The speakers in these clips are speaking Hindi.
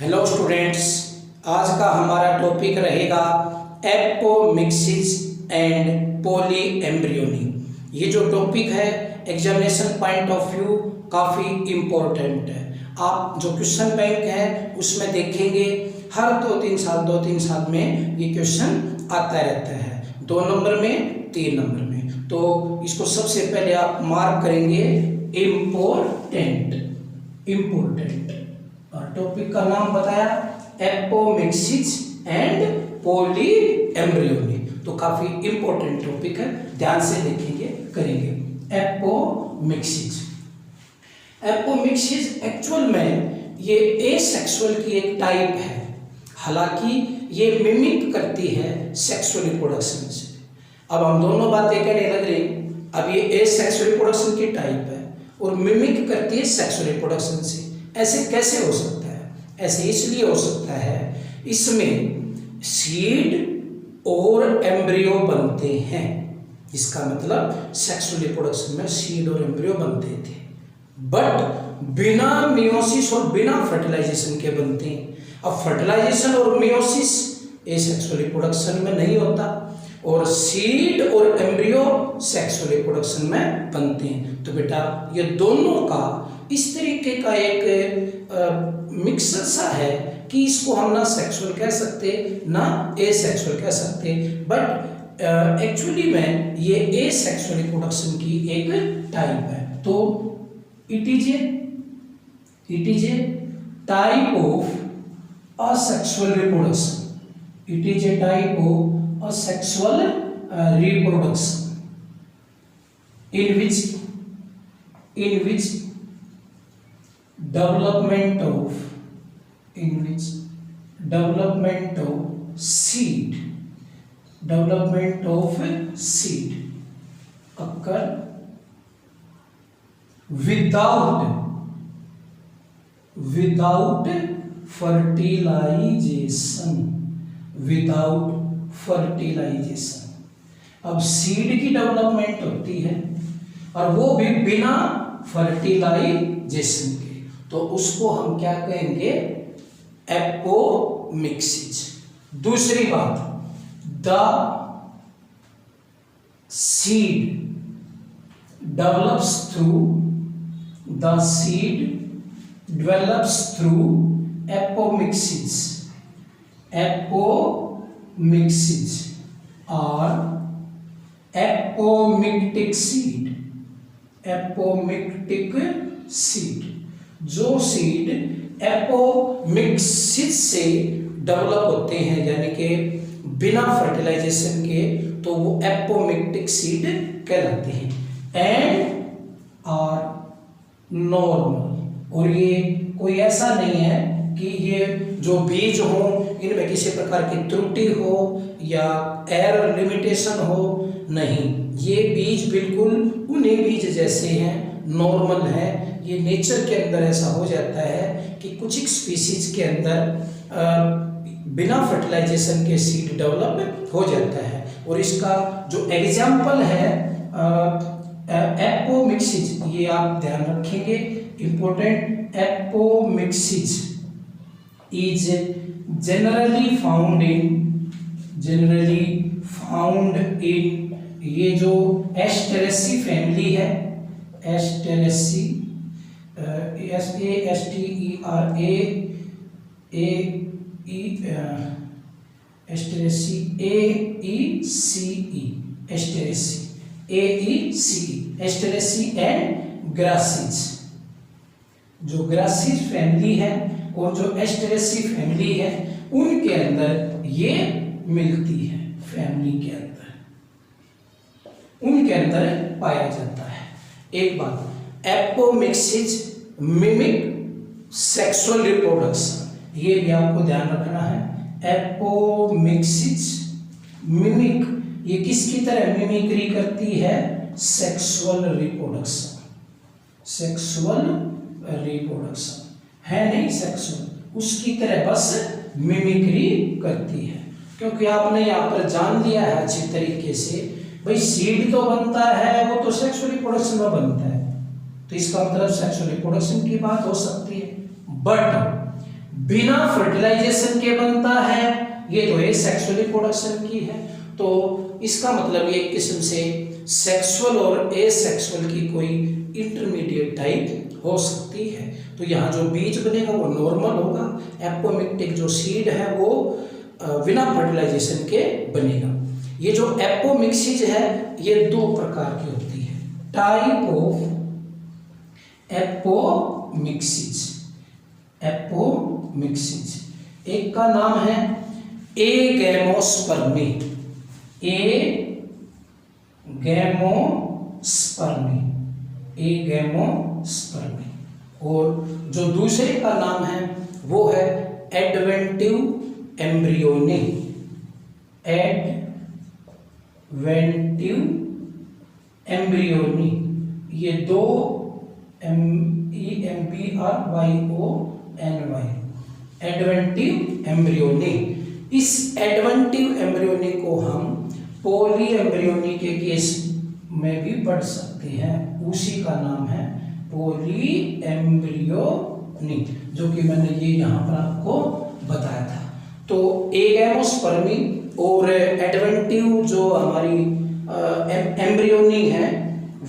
हेलो स्टूडेंट्स, आज का हमारा टॉपिक रहेगा एपोमिक्सिस एंड पॉलीएम्ब्रियोनी। ये जो टॉपिक है एग्जामिनेशन पॉइंट ऑफ व्यू काफ़ी इम्पोर्टेंट है। आप जो क्वेश्चन बैंक है उसमें देखेंगे हर 2-3 साल में ये क्वेश्चन आता रहता है, 2 नंबर में 3 नंबर में। तो इसको सबसे पहले आप मार्क करेंगे इम्पोर्टेंट। और टॉपिक का नाम बताया एपोमिक्सिस एंड पॉलीएम्ब्रियोनी। तो काफी इंपॉर्टेंट टॉपिक है, ध्यान से देखेंगे करेंगे। एपोमिक्सिस एक्चुअल में ये एसेक्सुअल की एक टाइप है, हालांकि ये मिमिक करती है सेक्सुअल रिप्रोडक्शन से। अब हम दोनों बातें कहने लग रहे हैं। अब ये एसेक्सुअल रिप्रोडक्शन की टाइप है और मिमिक करती है सेक्सुअल रिप्रोडक्शन से। ऐसे कैसे हो सकता है? ऐसे इसलिए हो सकता है, इसमें सीड और एम्ब्रियो बनते हैं। इसका मतलब सेक्सुअल रिप्रोडक्शन में सीड और एम्ब्रियो बनते थे, बट बिना मियोसिस और बिना फर्टिलाइजेशन के बनते हैं। अब फर्टिलाइजेशन और मियोसिस एसेक्सुअल रिप्रोडक्शन में नहीं होता और सीड और एम्ब्रियो सेक्सुअल रिप्रोडक्शन में बनते हैं। तो बेटा ये दोनों का इस तरीके का एक मिक्सर सा है कि इसको हम ना सेक्सुअल कह सकते ना एसेक्सुअल कह सकते, बट एक्चुअली में ये एसेक्सुअल रिप्रोडक्शन की एक टाइप है। तो it is a type of asexual reproduction. It is a type of asexual reproduction in which development of seed occur without fertilization। अब सीड की डेवलपमेंट होती है और वो भी बिना फर्टिलाइजेशन के, तो उसको हम क्या कहेंगे? एपोमिक्सिस। दूसरी बात, the seed develops through apomixis और एपोमिक्टिक सीड। जो सीड एपोमिक्सिस से डेवलप होते हैं यानी कि बिना फर्टिलाइजेशन के, तो वो एपोमिक्टिक सीड कहलाते हैं। एंड आर नॉर्मल, और ये कोई ऐसा नहीं है कि ये जो बीज हो इनमें किसी प्रकार की त्रुटि हो या एरर लिमिटेशन हो, नहीं, ये बीज बिल्कुल उन्हीं बीज जैसे हैं, नॉर्मल है। ये नेचर के अंदर ऐसा हो जाता है कि कुछ एक स्पीसीज के अंदर बिना फर्टिलाइजेशन के सीड डेवलप हो जाता है। और इसका जो एग्जाम्पल है एपोमिक्सिस, ये आप ध्यान रखेंगे, important. Apomixis is generally found in ये जो एस्टेरेसी फैमिली है, एस्टेरेसी एस्टेरेसी एंड ग्रासीज। जो ग्रासीज फैमिली है और जो एस्टेरेसी फैमिली है उनके अंदर ये मिलती है, फैमिली के अंदर उनके अंदर पाया जाता है। एक बात, एपोमिक्सिस मिमिक सेक्सुअल रिप्रोडक्शन, ये भी आपको ध्यान रखना है। एपोमिक्सिस मिमिक, ये किसकी तरह मिमिक्री करती है? सेक्सुअल रिप्रोडक्शन है नहीं सेक्सुअल, उसकी तरह बस मिमिक्री करती है। क्योंकि आपने यहाँ पर जान लिया है अच्छी तरीके से, भाई सीड तो बनता है, वो तो सेक्सुअल रिप्रोडक्शन में बनता है, तो इसका मतलब सेक्सुअल रिप्रोडक्शन की बात हो सकती है। बट बिना फर्टिलाइजेशन के बनता है, ये तो एसेक्सुअल रिप्रोडक्शन की है। तो इसका मतलब एक किस्म से सेक्सुअल और एसेक्सुअल की कोई इंटरमीडिएट टाइप हो सकती है। तो यहाँ जो बीज बनेगा वो नॉर्मल होगा, एपोमिक्टिक जो सीड है वो बिना फर्टिलाइजेशन के बनेगा। ये जो एपोमिक्सिस है ये दो प्रकार की होती है, टाइप ऑफ एपोमिक्सिस। एपोमिक्सिस एक का नाम है एगैमोस्पर्मी, एगैमोस्पर्मी, और जो दूसरे का नाम है वो है एडवेंटिव एम्ब्रियोनी, एडवेंटिव एम्ब्रियोनी। ये दो EMBRYONY, एडवेंटिव एम्ब्रियोनी। इस एडवेंटिव एम्ब्रियोनी को हम पॉली एम्ब्रियोनी के केस में भी पढ़ सकते हैं, उसी का नाम है पॉली एम्ब्रियोनी, जो कि मैंने ये यहाँ पर आपको बताया था। तो एगैमोस्पर्मी और एडवेंटिव जो हमारी एम्ब्रियोनी है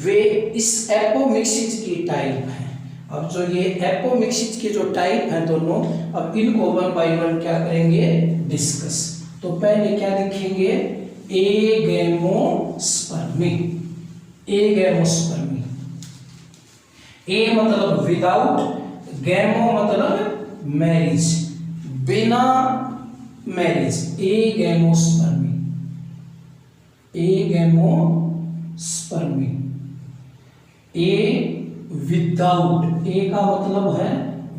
वे इस एपोमिक्सिस की टाइप है। अब जो ये एपोमिक्सिस के जो टाइप हैं दोनों, अब इनको वन बाय वन क्या करेंगे, डिस्कस। तो पहले क्या लिखेंगे, एगैमोस्पर्मी। एगैमोस्पर्मी, ए मतलब विदाउट, गैमो मतलब मैरिज, बिना मैरिज, एगैमोस्पर्मी, एगैमोस्पर्मी। ए विदाउट, ए का मतलब है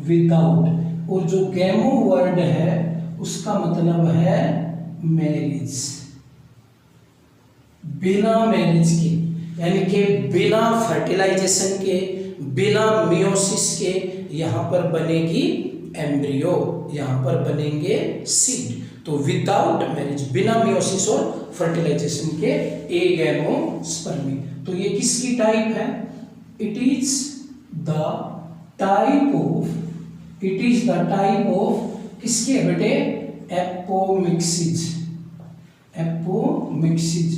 विदाउट, और जो गैमो वर्ड है उसका मतलब है मैरिज, बिना मैरिज के, यानी कि बिना फर्टिलाइजेशन के, बिना मियोसिस के यहाँ पर बनेगी एम्ब्रियो, यहाँ पर बनेंगे सीड। तो विदाउट मैरिज, बिना मियोसिस और फर्टिलाइजेशन के एगैमोस्पर्मी। तो ये किसकी टाइप है, it is the type of, it is the type of किसके बेटे, apomixis, apomixis,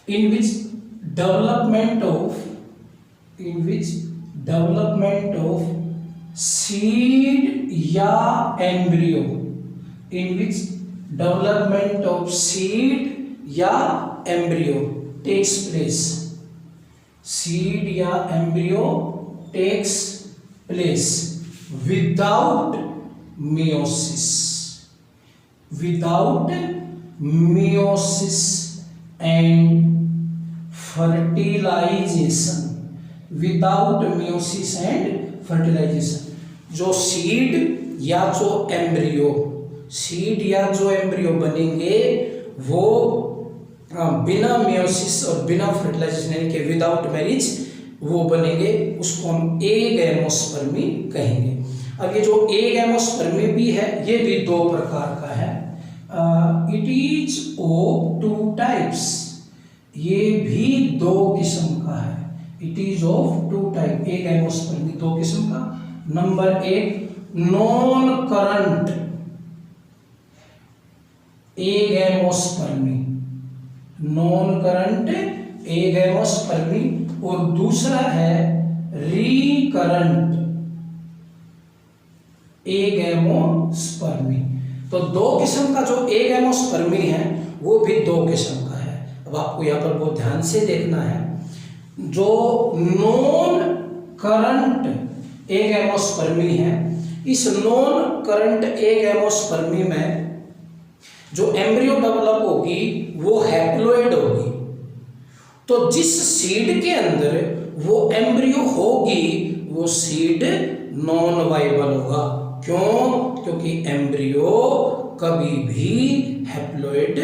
in which development of seed या embryo, in which development of seed या embryo takes place, seed या embryo takes place without meiosis, without meiosis and fertilization, without meiosis and fertilization। जो सीड या जो एम्ब्रियो, सीड या जो एम्ब्रियो बनेंगे वो बिना मियोसिस और बिना फर्टिलाइजेशन यानी कि विदाउट मैरिज वो बनेंगे, उसको हम एगैमोस्पर्मी कहेंगे। अब ये जो एगैमोस्पर्मी भी है ये भी दो प्रकार का है, it is of two types, ये भी दो किस्म का है, it is of two type, agamospermy दो किस्म का। नंबर एक, non current agamospermy, non current agamospermy, और दूसरा है रिकरंट एगैमोस्पर्मी। तो दो किस्म का जो एगैमोस्पर्मी है वो भी दो किस्म का है। अब आपको यहाँ पर बहुत ध्यान से देखना है, जो नॉन करंट एगैमोस्पर्मी है, इस नॉन करंट एगैमोस्पर्मी में जो एम्ब्रियो डेवलप होगी वो हैप्लोइड होगी। तो जिस सीड के अंदर वो एम्ब्रियो होगी वो सीड नॉन वाइबल होगा। क्यों? क्योंकि एम्ब्रियो कभी भी हैप्लोइड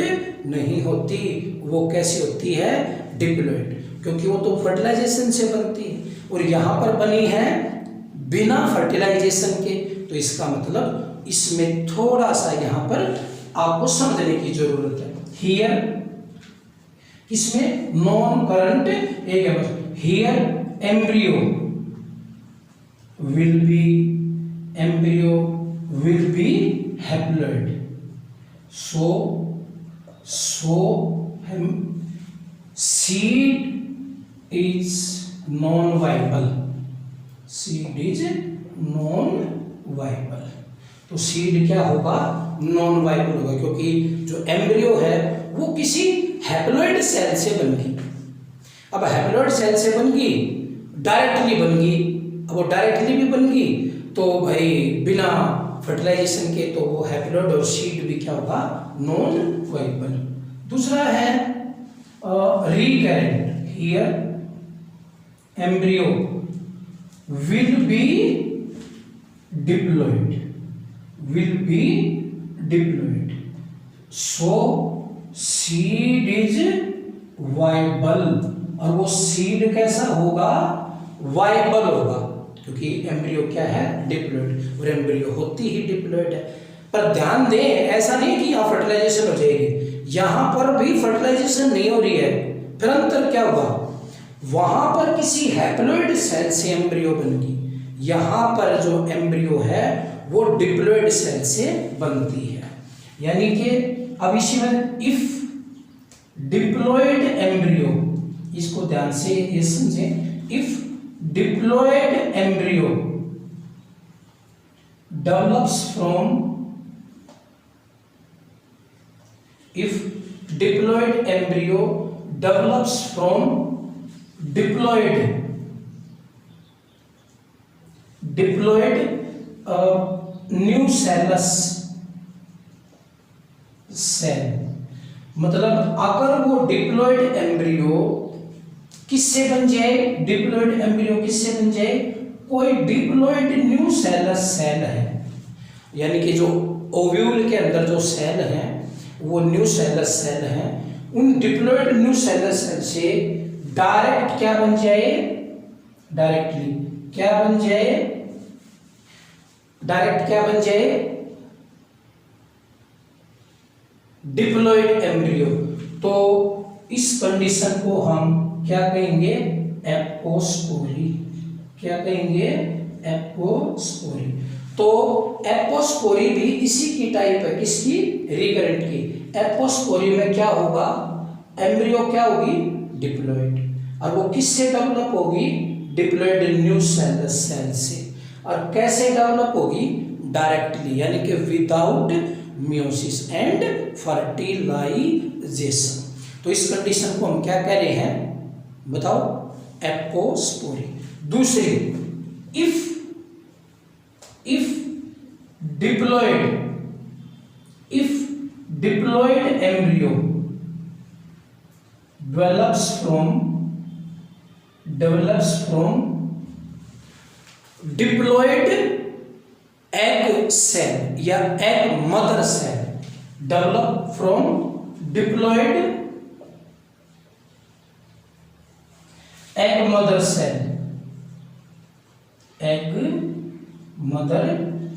नहीं होती, वो कैसी होती है, डिप्लोइड, क्योंकि वो तो फर्टिलाइजेशन से बनती है और यहाँ पर बनी है बिना फर्टिलाइजेशन के। तो इसका मतलब इसमें थोड़ा सा यहाँ पर आपको समझने की जरूरत है। हियर इसमें non current agamospermy, here embryo will be embryo will be haploid. So seed is non-viable. Seed is non-viable. तो सीड क्या होगा? नॉन वाइबल होगा, क्योंकि जो एम्ब्रियो है वो किसी हैप्लॉइड सेल से बन गई। अब हैप्लॉइड सेल से बन गई, डायरेक्टली बन गई। अब वो डायरेक्टली भी बन गई तो भाई बिना फर्टिलाइजेशन के, तो वो हैप्लॉइड और सीड भी क्या होगा? Non viable. दूसरा है recurrent. Here embryo will be diploid, will be diploid. So seed is viable, और वो सीड कैसा होगा? वाइबल होगा, क्योंकि एम्ब्रियो क्या है? डिप्लॉयड, और एम्ब्रियो होती ही डिप्लॉयड है। पर ध्यान दें, ऐसा नहीं कि यहाँ फर्टिलाइजेशन हो जाएगी, यहाँ पर भी फर्टिलाइजेशन नहीं हो रही है। फिर अंतर क्या होगा? वहां पर किसी हैप्लॉइड सेल से एम्ब्रियो बन गई, यहाँ पर जो एम्ब्रियो है वो डिप्लॉयड सेल से बनती है। यानी कि अब इसी में इफ डिप्लॉयड एम्ब्रियो, इसको ध्यान से ये समझें, if diploid embryo develops from, if diploid embryo develops from diploid nucellus cell, मतलब अगर वो डिप्लॉयड एम्ब्रियो किससे बन जाए? डिप्लॉयड एम्ब्रियो किससे बन जाए? कोई डिप्लॉयड न्यूसेलस सेल है, यानी कि जो ओव्यूल के अंदर जो सेल है वो न्यूसेलस सेल है। उन डिप्लॉयड न्यूसेलस सेल से डायरेक्ट क्या बन जाए? डायरेक्टली क्या बन जाए? डायरेक्ट क्या बन जाए? Diploid embryo. तो इस कंडीशन को हम क्या कहेंगे? एपोस्पोरी। क्या कहेंगे? एपोस्पोरी। तो एपोस्पोरी भी इसी की टाइप है, किसकी? रिकरेंट की। एपोस्पोरी में क्या होगा? एम्ब्रियो क्या होगी? डिप्लॉयड, और वो किससे डेवलप होगी? डिप्लॉयड न्यूसेलस सेल से। और कैसे डेवलप होगी? डायरेक्टली, यानी कि विदाउट मियोसिस एंड फर्टिलाइजेशन। तो इस कंडीशन को हम क्या कह रहे हैं? बताओ। एपोस्पोरी। दूसरी, if diploid embryo develops from diploid egg cell या egg mother cell, develop from diploid egg mother cell, egg mother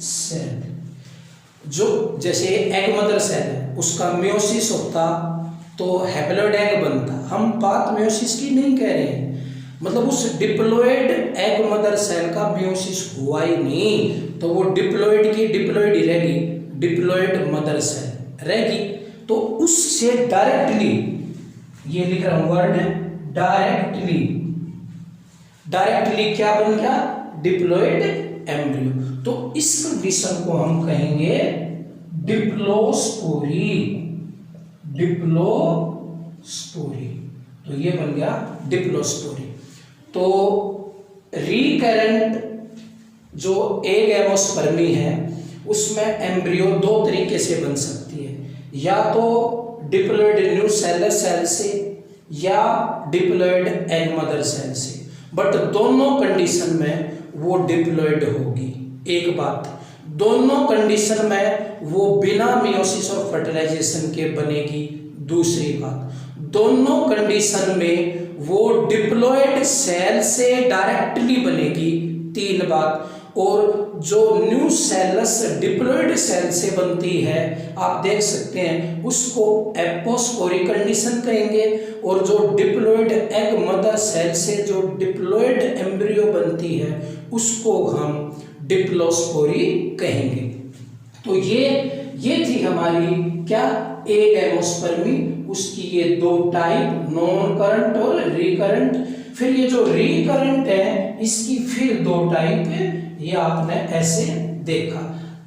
cell. जो जैसे एग मदर सेल है, उसका मियोसिस होता तो हैप्लॉयड एग बनता। हम बात मियोसिस की नहीं कह रहे हैं, मतलब उस डिप्लॉयड एग मदर सेल का मियोसिस हुआ ही नहीं, तो वो डिप्लॉयड की डिप्लॉयड ही रहेगी, डिप्लॉयड मदर सेल रहेगी। तो उससे डायरेक्टली, ये लिख रहा हूं वर्ड डायरेक्टली, डायरेक्टली क्या बन गया? Diploid embryo. तो इस कंडीशन को हम कहेंगे डिप्लोस्पोरी, डिप्लोस्पोरी। तो ये बन गया डिप्लोस्पोरी। तो रिकरेंट जो एग एमोस्पर्मी है उसमें एम्ब्रियो दो तरीके से बन सकती है, या तो डिप्लॉयड न्यूसेलर सेल से या डिप्लॉयड एग मदर सेल से, बट दोनों कंडीशन में वो डिप्लॉयड होगी। एक बात, दोनों कंडीशन में वो बिना मियोसिस और फर्टिलाइजेशन के बनेगी। दूसरी बात, दोनों कंडीशन में वो डिप्लॉयड सेल से डायरेक्टली बनेगी। तीन बात, और जो न्यू सेलस डिप्लॉयड सेल से बनती है, आप देख सकते हैं, उसको एपोस्पोरिक कंडीशन कहेंगे। और जो डिप्लॉयड एग मदर सेल से जो डिप्लॉयड एम्ब्रियो बनती है उसको हम डिप्लोस्पोरी कहेंगे। तो ये थी हमारी क्या, एग एमोस्पर्मी, उसकी ये दो टाइप, नॉन करंट और रिकरेंट। फिर ये जो रिकरेंट है इसकी फिर दो टाइप है, ये आपने ऐसे देखा।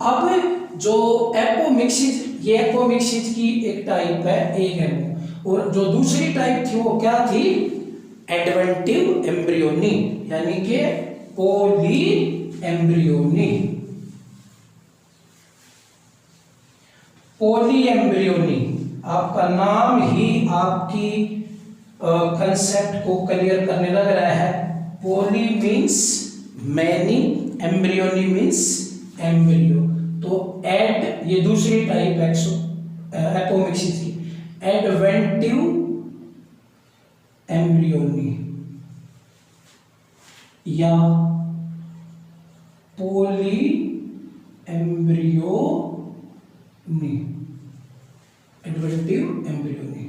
अब जो एपोमिक्सिस, ये एपोमिक्सिस की एक टाइप है एग एमो, और जो दूसरी टाइप थी वो क्या थी, एडवेंटिव एम्ब्रियोनी, यानी कि पोली एम्ब्रियोनी। पोली एम्ब्रियोनी, आपका नाम ही आपकी कंसेप्ट को क्लियर करने लग रहा है। Poly means many, embryony means embryo. तो एड, ये दूसरी टाइप एपोमिक्सिस की, एडवेंटिव एम्ब्रियोनी या पोली एम्ब्रियोनी, एडवेंटिव एम्ब्रियोनी।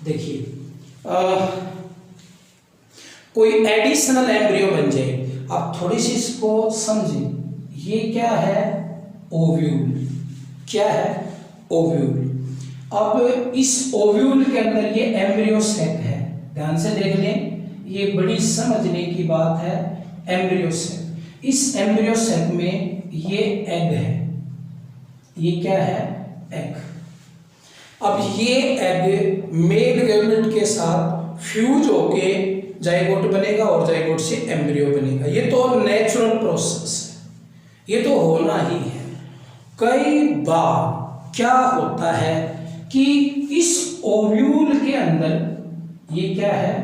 देखिए कोई एडिशनल एम्ब्रियो बन जाए, आप थोड़ी सी इसको समझिए। ये क्या है, ओव्यूल। क्या है, ओव्यूल। अब इस ओव्यूल के अंदर ये एम्ब्रियो सेक है, ध्यान से देख लें, ये बड़ी समझने की बात है। एम्ब्रियो सेक, इस एम्ब्रियो सेक में ये एग है, ये क्या है, एग। अब ये एग मेल गैमेट के साथ फ्यूज होके जाइगोट बनेगा और जाइगोट से एम्ब्रियो बनेगा। ये तो नेचुरल प्रोसेस है, ये तो होना ही है। कई बार क्या होता है कि इस ओव्यूल के अंदर, ये क्या है,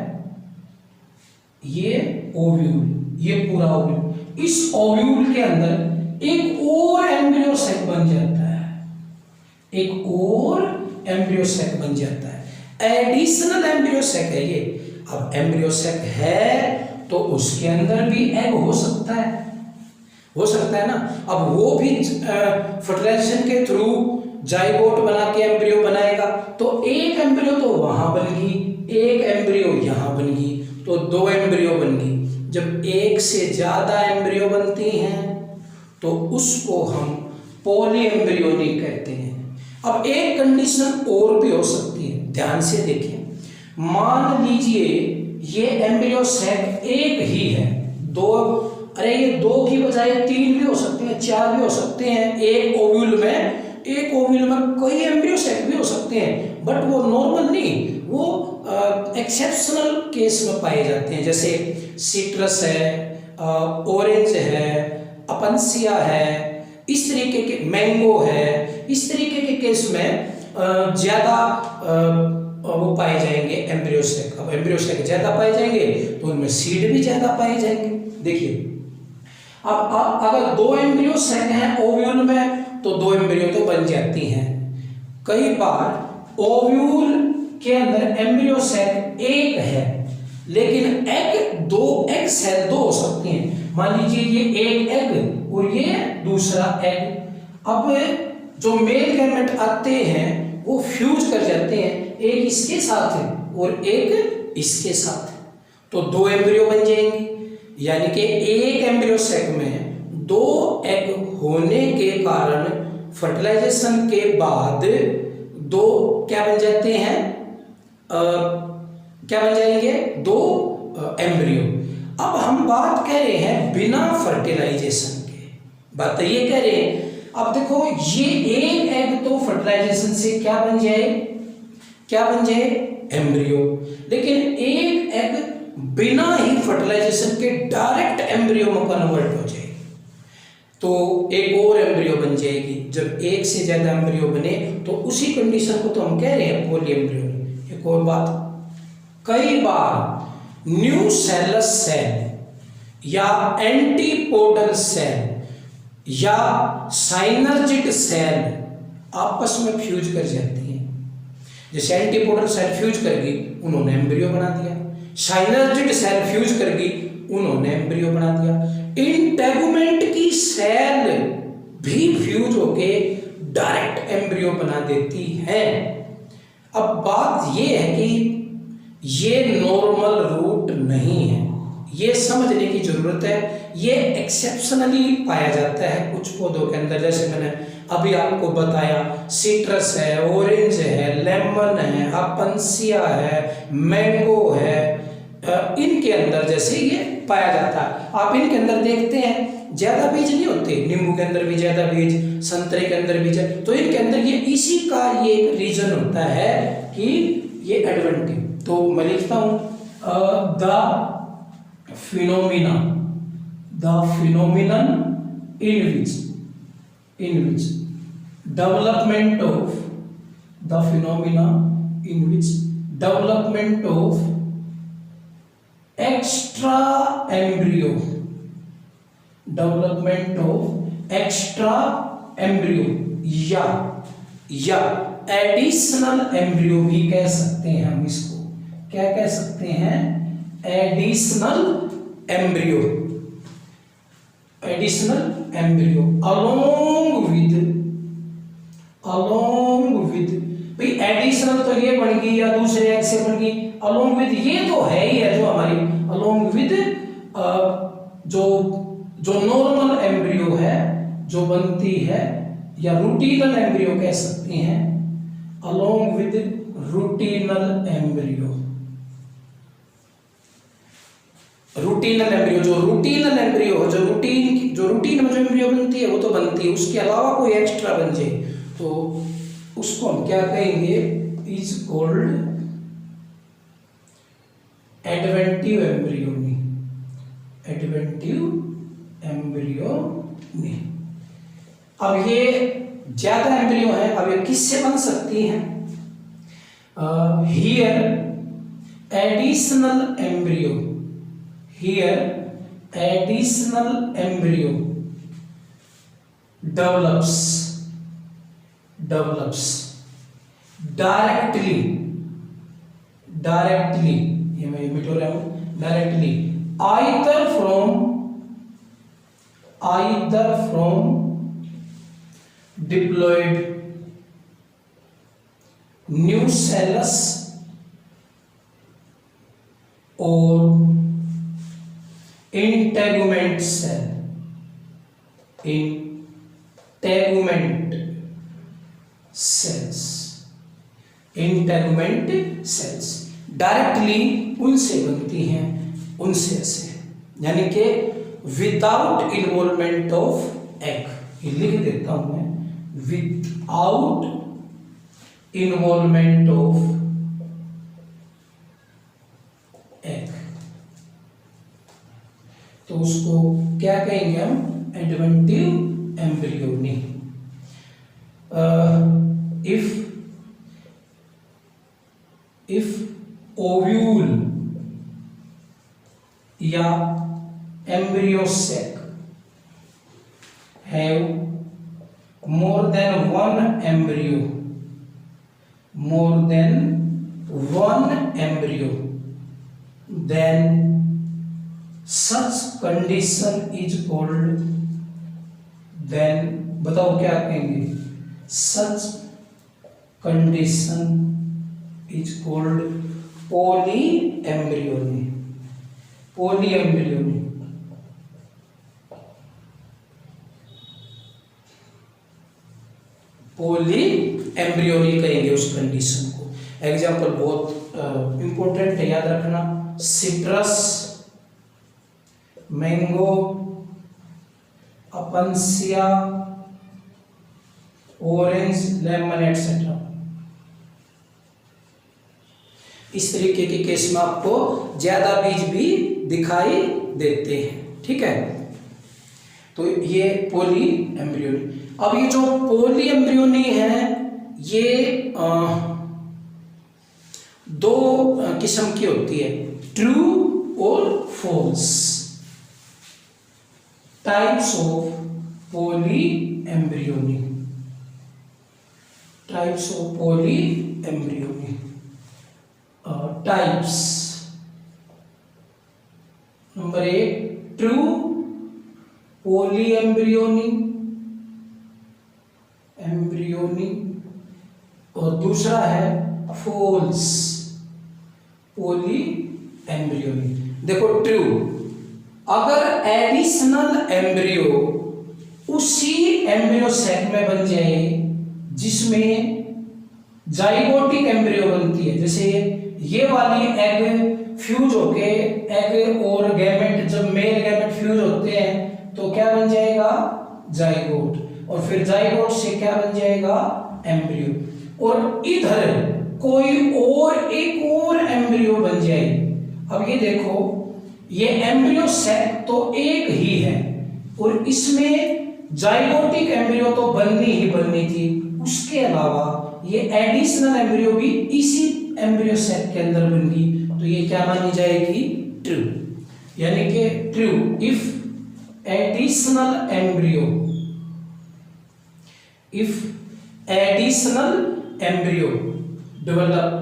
ये ओव्यूल, ये पूरा ओव्यूल, इस ओव्यूल के अंदर एक और एम्ब्रियो सेक बन जाता है, एक और एम्ब्रियो सेक बन जाता है, एडिशनल एम्ब्रियो सेक है ये। अब एम्ब्रियो सेक है तो उसके अंदर भी एग हो सकता है, हो सकता है ना। अब वो भी फर्टिलाइजेशन के थ्रू जाइगोट बना के एम्ब्रियो बनाएगा, तो एक एम्ब्रियो तो वहां बन गई, एक एम्ब्रियो यहां बन गई, तो दो एम्ब्रियो बन गई। जब एक से ज्यादा एम्ब्रियो बनती हैं तो उसको हम पॉली एम्ब्रियोनी कहते हैं। अब एक कंडीशन और भी हो सकती है, ध्यान से देखिए। मान लीजिए ये एम्ब्रियो सेक एक ही है, दो, अरे ये दो की बजाय तीन भी हो सकते हैं, चार भी हो सकते हैं, एक ओव्यूल में कई एम्ब्रियो सेक भी हो सकते हैं, बट वो नॉर्मल नहीं, वो एक्सेप्शनल केस में पाए जाते हैं। जैसे सिट्रस है, ऑरेंज है, अपनसिया है, इस तरीके के, मैंगो है, इस तरीके के केस में ज्यादा वो पाए जाएंगे एम्ब्रियो सेक। अब एम्ब्रियो सेक ज्यादा पाए जाएंगे तो उनमें सीड भी ज्यादा पाए जाएंगे। देखिए अब अगर दो एम्ब्रियो सेक हैं ओव्यूल में तो दो एम्ब्रियो तो बन जाती हैं। कई बार ओव्यूल के अंदर एम्ब्रियो सेक एक है लेकिन एग सेल दो हो सकती हैं। मान लीजिए ये एक एग और ये दूसरा एग। अब जो मेल गैमेट आते हैं वो फ्यूज कर जाते हैं, एक इसके साथ है और एक इसके साथ है, तो दो एम्ब्रियो बन जाएंगे। यानी कि एक एम्ब्रियो सेक में दो एग होने के कारण फर्टिलाइजेशन के बाद दो क्या बन जाते हैं, क्या बन जाएंगे, दो एम्ब्रियो। अब हम बात कर रहे हैं बिना फर्टिलाइजेशन के, बात तो ये कह रहे हैं। अब देखो ये एक एग तो फर्टिलाइजेशन से क्या बन जाए, क्या बन जाए, एम्ब्रियो। लेकिन एक एग बिना ही फर्टिलाइजेशन के डायरेक्ट एम्ब्रियो में कन्वर्ट हो जाए तो एक और एम्ब्रियो बन जाएगी। जब एक से ज्यादा एम्ब्रियो बने तो उसी कंडीशन को तो हम कह रहे हैं पॉली एम्ब्रियो। एक और बात, कई बार न्यू सेलस सेल या एंटीपोडल सेल या साइनर्जिड सेल आपस में फ्यूज कर जाती हैं। जैसे एंटीपोडल सेल फ्यूज कर गई, उन्होंने एम्ब्रियो बना दिया। साइनर्जिड सेल फ्यूज कर गई, उन्होंने एम्ब्रियो बना दिया। इंटेगुमेंट की सेल भी फ्यूज होके डायरेक्ट एम्ब्रियो बना देती है। अब बात ये है कि ये नॉर्मल रूट नहीं है, ये समझने की जरूरत है। ये एक्सेप्शनली पाया जाता है कुछ पौधों के अंदर, जैसे मैंने अभी आपको बताया, सिट्रस है, ऑरेंज है, लेमन है, अपनसिया है, मैंगो है, इनके अंदर जैसे ये पाया जाता है। आप इनके अंदर देखते हैं ज्यादा बीज नहीं होते, नींबू के अंदर भी ज्यादा बीज, संतरे के अंदर बीज है, तो इनके अंदर ये इसी का ये एक रीजन होता है कि ये एडवेंटिव। तो मैं लिखता हूं the phenomenon in which development of the phenomena in which development of extra embryo या एडिशनल एम्ब्रियो भी कह सकते हैं हम इसको। क्या कह सकते हैं? एडिशनल एम्ब्रियो along with भाई एडिशनल तो ये बन गई या दूसरे एग से बन गई, along with ये तो है ही है जो हमारी along with जो नॉर्मल एम्ब्रियो है जो बनती है, या रूटीनल एम्ब्रियो कह सकते हैं, along with रूटीनल एम्ब्रियो जो रूटीन में जो एम्ब्रियो बनती है वो तो बनती है, उसके अलावा कोई एक्स्ट्रा बन जाए तो उसको हम क्या कहेंगे? Is called adventive embryony. अब ये ज्यादा एम्ब्रियो है, अब ये किससे बन सकती हैं? Here additional embryo develops directly ये मैं मिटो रहा हूं, directly either from diploid nucellus or integument cells directly उनसे बनती हैं, उनसे ऐसे, यानी कि विदाउट इन्वॉल्वमेंट ऑफ एग। ये लिख देता हूं मैं, विदाउट इन्वॉल्वमेंट ऑफ एग, तो उसको क्या कहेंगे हम? Adventive embryony. if ovule या embryo sac have more than one embryo, then such condition is called, then बताओ क्या कहेंगे? such condition is called polyembryony कहेंगे उस कंडीशन को। एग्जाम्पल बहुत इंपॉर्टेंट है, याद रखना, सिट्रस, मैंगो, अपनसिया, ऑरेंज, लेमन एटसेट्रा। इस तरीके के केस में आपको ज्यादा बीज भी दिखाई देते हैं, ठीक है। तो ये पोली एम्ब्रियोनी। अब ये जो पोली एम्ब्रियोनी है ये दो किस्म की होती है, ट्रू और false types of poly embryony. Types number 1 true polyembryony, embryony, और दूसरा है फॉल्स पोली एम्ब्रियोनी। देखो ट्रू, अगर एडिशनल एम्ब्रियो उसी एम्ब्रियो सेट में बन जाए जिसमें जाइगोटिक एम्ब्रियो बनती है, जैसे ये वाली एग फ्यूज होके एग और गैमेट, जब मेल गैमेट फ्यूज होते हैं तो क्या बन जाएगा, जाइगोट, और फिर जाइगोट से क्या बन जाएगा, एम्ब्रियो, और इधर कोई और एक और एम्ब्रियो बन जाए। अब ये देखो, ये एम्ब्रियो सेट तो एक ही है और इसमें जाइगोटिक एम्ब्रियो तो बननी ही बननी थी, उसके अलावा ये एडिशनल एम्ब्रियो भी इसी एम्ब्रियो सेट के अंदर बन गई, तो ये क्या मानी जाएगी, ट्रू। यानी कि true if additional embryo, if additional embryo develop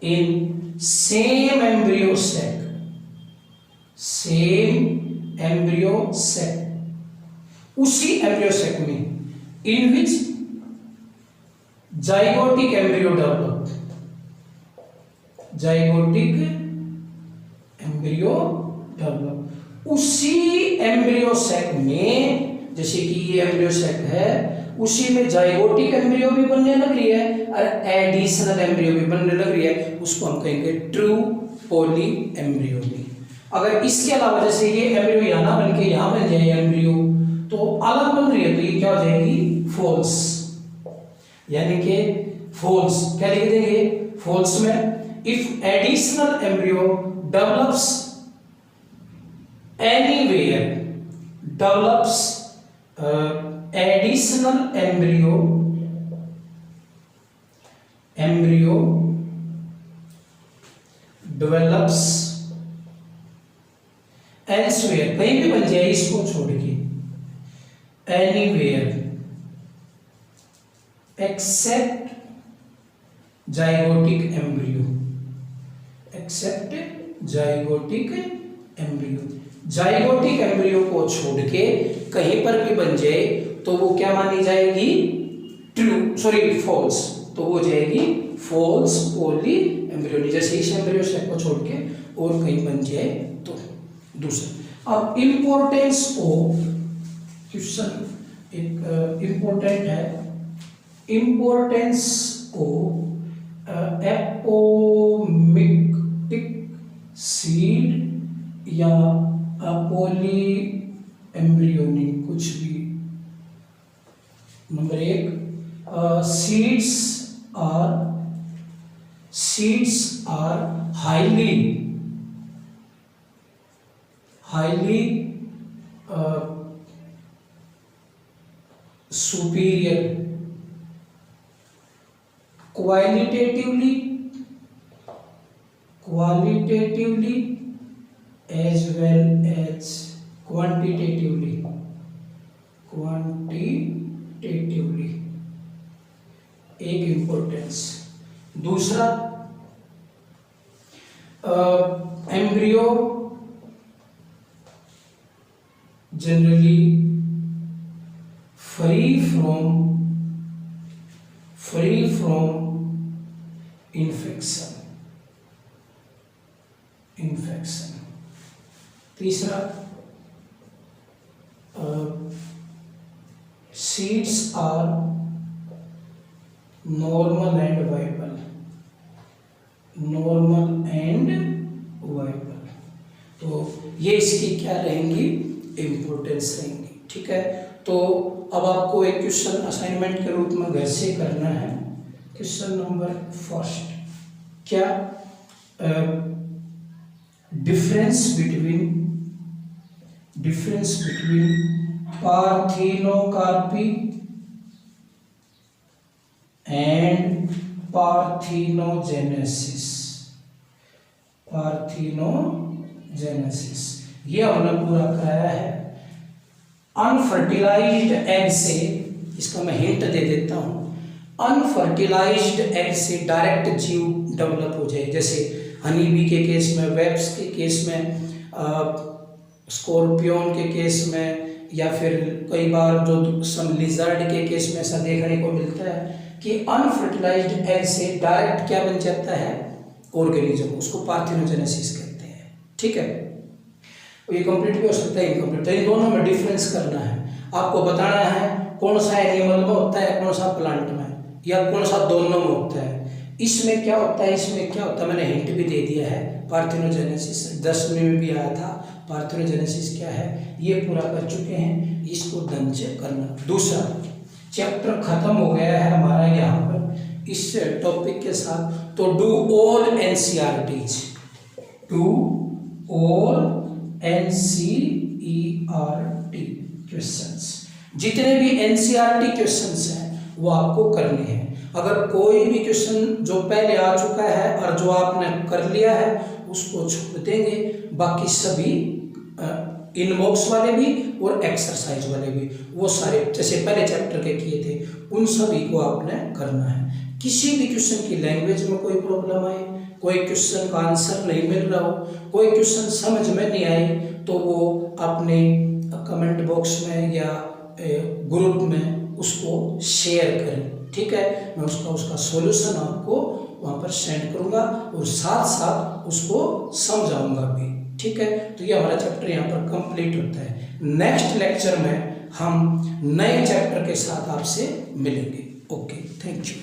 in same embryo set, same embryo set, उसी एम्ब्रियो सेट में in which zygotic embryo develop, zygotic embryo develop, उसी एम्ब्रियो सेट में, जैसे कि ये एम्ब्रियो सेट है, उसी में जाइगोटिक एम्ब्रियो भी बनने लग रही है और एडिशनल एम्ब्रियो भी बनने लग रही है, उसको हम कहेंगे ट्रू पोली एम्ब्रियोनी। अगर इसके अलावा जैसे ये एम्ब्रियो यहाँ ना बन के यहाँ बन जाए एम्ब्रियो, तो अलग बन रही है, तो ये क्या हो जाएगी, फॉल्स। यानी कि फॉल्स क्या लिख देंगे, फॉल्स में if additional embryo develops anywhere, develops additional embryo, embryo develops elsewhere, कहीं भी बन जाए इसको छोड़ के, anywhere except zygotic embryo, except zygotic embryo, zygotic embryo को छोड़ के कहीं पर भी बन जाए तो वो क्या मानी जाएगी, ट्रू, सॉरी फॉल्स, तो वो जाएगी फॉल्स पोली एम्ब्रियोनी। जैसे इस एम्ब्रियो सेट को छोड़ के और कहीं बन जाए तो। दूसरा, अब इंपॉर्टेंस ऑफ क्वेश्चन एक इंपॉर्टेंट है, इंपॉर्टेंस ऑफ एपोमिक्टिक सीड या पोली एम्ब्रियोनी, कुछ भी। Number 1, seeds are highly superior qualitatively as well as quantitatively, एक इंपॉर्टेंस। दूसरा, embryo generally free from infection। तीसरा, seeds are normal and viable, तो ये इसकी क्या रहेंगी, इम्पोर्टेंस रहेंगी। ठीक है, तो अब आपको एक क्वेश्चन असाइनमेंट के रूप में घर से करना है। क्वेश्चन नंबर 1, क्या difference between parthenocarpy and parthenogenesis, ये हमने पूरा कराया है। अनफर्टिलाइज्ड एग से, इसका मैं हिंट दे देता हूँ, अनफर्टिलाइज्ड एग से डायरेक्ट जीव डेवलप हो जाए। जैसे हनी बी के केस में, वेब्स के केस में, स्कॉर्पियन के केस में, या फिर कई बार जो सम लिजर्ड के केस में ऐसा देखने को मिलता है कि अनफर्टिलाइज्ड एग से डायरेक्ट क्या बन जाता है ऑर्गेनिज्म, उसको पार्थिनोजेनेसिस कहते हैं। ठीक है, ये कंप्लीट भी हो सकता है, इनकम्प्लीट। तो इन दोनों में डिफरेंस करना है, आपको बताना है कौन सा एनिमल में होता है, कौन सा प्लांट में, या कौन सा दोनों में होता है, इसमें क्या होता है, इसमें क्या होता है। मैंने हिंट भी दे दिया है, पार्थिनोजेनेसिस 10वीं में भी आया था। पार्थिनोजेनेसिस क्या है ये पूरा कर चुके हैं, इसको ढंग से करना। दूसरा चैप्टर खत्म हो गया है हमारा यहाँ पर इस टॉपिक के साथ। तो do all NCERTs, do all NCERT questions, जितने भी एनसीईआरटी क्वेश्चंस हैं वो आपको करने हैं। अगर कोई भी क्वेश्चन जो पहले आ चुका है और जो आपने कर लिया है उसको छोड़ देंगे, बाकी सभी इनबॉक्स वाले भी और एक्सरसाइज वाले भी, वो सारे जैसे पहले चैप्टर के किए थे उन सभी को आपने करना है। किसी भी क्वेश्चन की लैंग्वेज में कोई प्रॉब्लम आए, कोई क्वेश्चन का आंसर नहीं मिल रहा हो, कोई क्वेश्चन समझ में नहीं आई, तो वो अपने कमेंट बॉक्स में या ग्रुप में उसको शेयर करें। ठीक है, मैं उसका सॉल्यूशन आपको वहाँ पर सेंड करूँगा और साथ साथ उसको समझाऊंगा भी। ठीक है, तो ये हमारा चैप्टर यहाँ पर कंप्लीट होता है। नेक्स्ट लेक्चर में हम नए चैप्टर के साथ आपसे मिलेंगे। Okay, thank you.